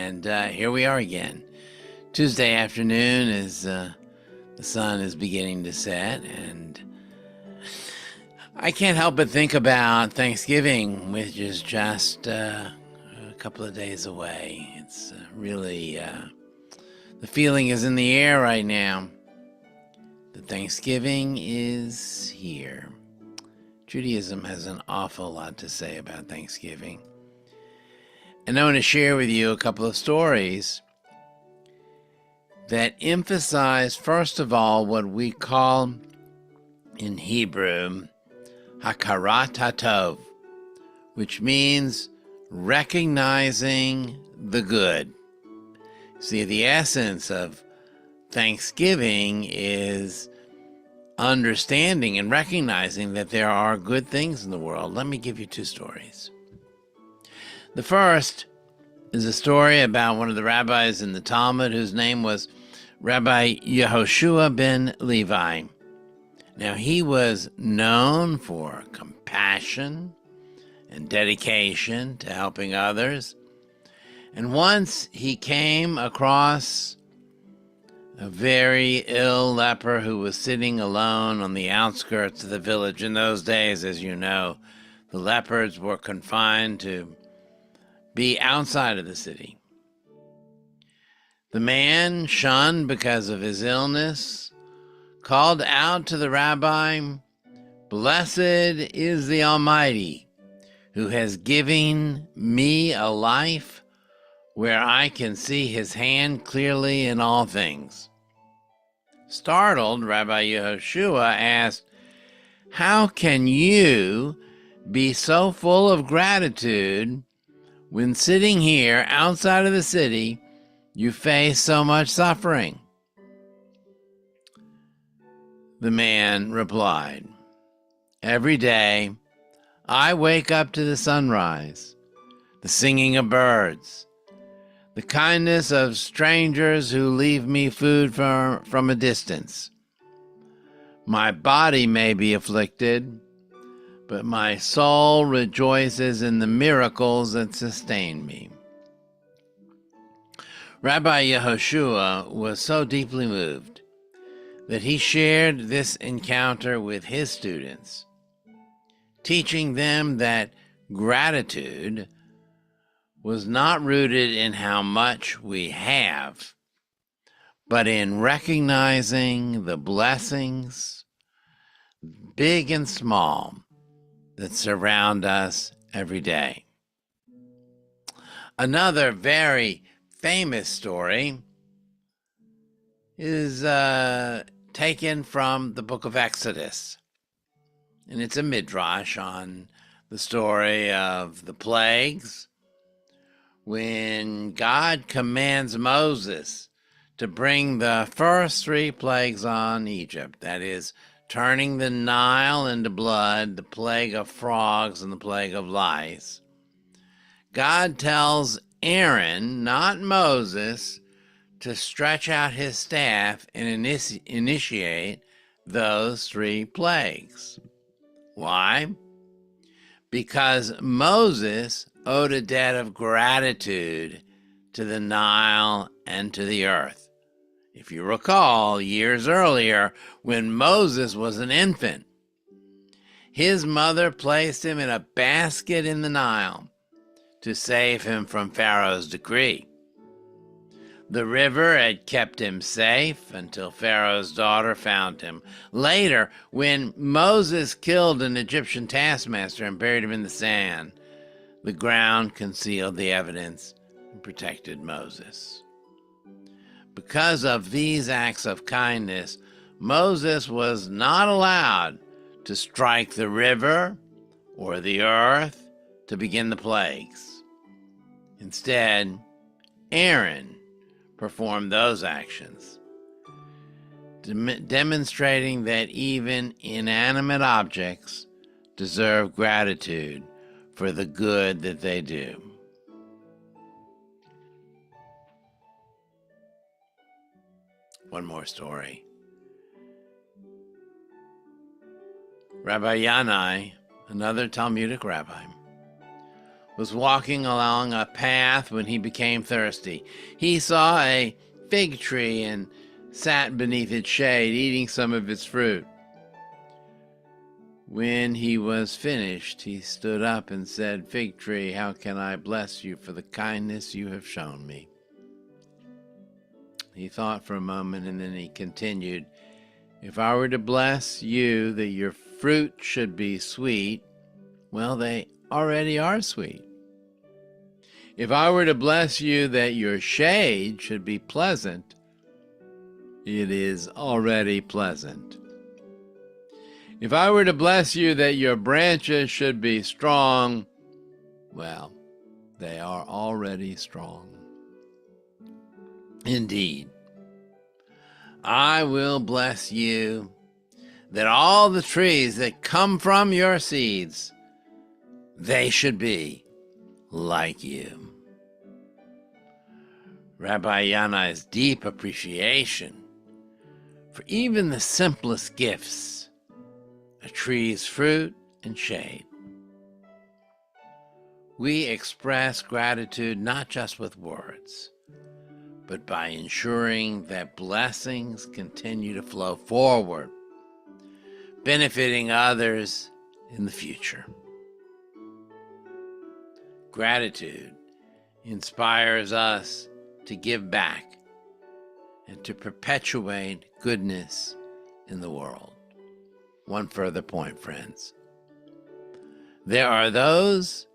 And here we are again. Tuesday afternoon as the sun is beginning to set, and I can't help but think about Thanksgiving, which is just a couple of days away. It's really, the feeling is in the air right now. The Thanksgiving is here. Judaism has an awful lot to say about Thanksgiving. And I want to share with you a couple of stories that emphasize, first of all, what we call in Hebrew, hakarat hatov, which means recognizing the good. See, the essence of Thanksgiving is understanding and recognizing that there are good things in the world. Let me give you two stories. The first is a story about one of the rabbis in the Talmud whose name was Rabbi Yehoshua ben Levi. Now, he was known for compassion and dedication to helping others. And once he came across a very ill leper who was sitting alone on the outskirts of the village. In those days, as you know, the lepers were confined to be outside of the city. The man, shunned because of his illness, called out to the rabbi, "Blessed is the Almighty, who has given me a life where I can see his hand clearly in all things." Startled, Rabbi Yehoshua asked, "How can you be so full of gratitude when sitting here outside of the city, you face so much suffering?" The man replied, "Every day I wake up to the sunrise, the singing of birds, the kindness of strangers who leave me food from a distance. My body may be afflicted, but my soul rejoices in the miracles that sustain me." Rabbi Yehoshua was so deeply moved that he shared this encounter with his students, teaching them that gratitude was not rooted in how much we have, but in recognizing the blessings, big and small, that surround us every day. Another very famous story is taken from the book of Exodus, and it's a midrash on the story of the plagues when God commands Moses to bring the first 3 plagues on Egypt, that is, turning the Nile into blood, the plague of frogs, and the plague of lice. God tells Aaron, not Moses, to stretch out his staff and initiate those 3 plagues. Why? Because Moses owed a debt of gratitude to the Nile and to the earth. If you recall, years earlier, when Moses was an infant, his mother placed him in a basket in the Nile to save him from Pharaoh's decree. The river had kept him safe until Pharaoh's daughter found him. Later, when Moses killed an Egyptian taskmaster and buried him in the sand, the ground concealed the evidence and protected Moses. Because of these acts of kindness, Moses was not allowed to strike the river or the earth to begin the plagues. Instead, Aaron performed those actions, demonstrating that even inanimate objects deserve gratitude for the good that they do. One more story. Rabbi Yanai, another Talmudic rabbi, was walking along a path when he became thirsty. He saw a fig tree and sat beneath its shade, eating some of its fruit. When he was finished, he stood up and said, "Fig tree, how can I bless you for the kindness you have shown me?" He thought for a moment and then he continued, "If I were to bless you that your fruit should be sweet, well, they already are sweet. If I were to bless you that your shade should be pleasant, it is already pleasant. If I were to bless you that your branches should be strong, well, they are already strong. Indeed, I will bless you that all the trees that come from your seeds, they should be like you." Rabbi Yanai's deep appreciation for even the simplest gifts, a tree's fruit and shade. We express gratitude not just with words, but by ensuring that blessings continue to flow forward, benefiting others in the future. Gratitude inspires us to give back and to perpetuate goodness in the world. One further point, friends. There are those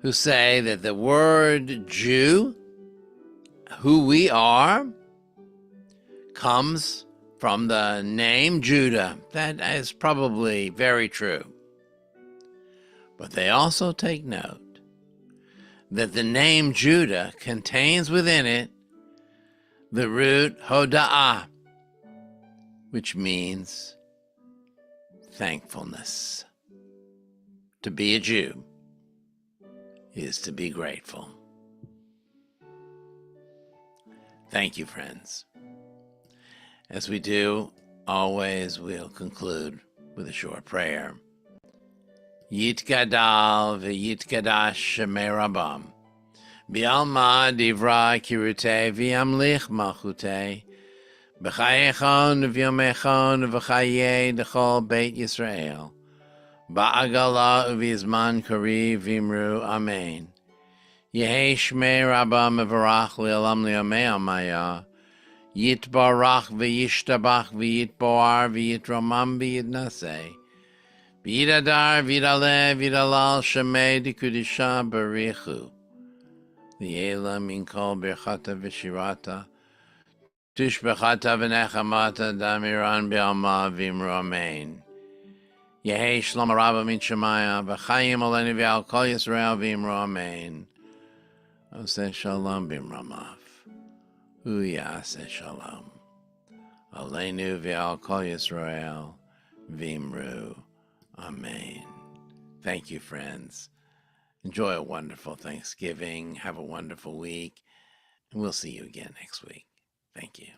who say that the word Jew, who we are, comes from the name Judah. That is probably very true. But they also take note that the name Judah contains within it the root hoda'ah, which means thankfulness. To be a Jew is to be grateful. Thank you, friends. As we do, always we'll conclude with a short prayer. Yitgadal v'yitgadash shemei Rabam, B'alma divra kirutei v'yamlich malchutei, B'chayechon v'yomechon v'chayei d'chol Beit Yisrael, Ba'agala uv'yizman kari v'imru Amen. Yehei shmei Rabam mevarach li'olam li'omei amaya, Yitbarach v'yishtabach v'yitboar v'yitramam v'yitnaseh, V'yidadar v'yidaleh v'yidalal shemei d'kudisha barichu, V'yela min kol birchata v'shirata, Tushbechata v'nechamata damiran b'alma v'imru Amen. Yehei shlom rabba min shemaya, V'chayim olenu v'al kol Yisrael v'imru Amen. Oseh shalom b'imramav, Hu yaseh shalom. Olenu v'al kol Yisrael v'imru Amen. Thank you, friends. Enjoy a wonderful Thanksgiving. Have a wonderful week. And we'll see you again next week. Thank you.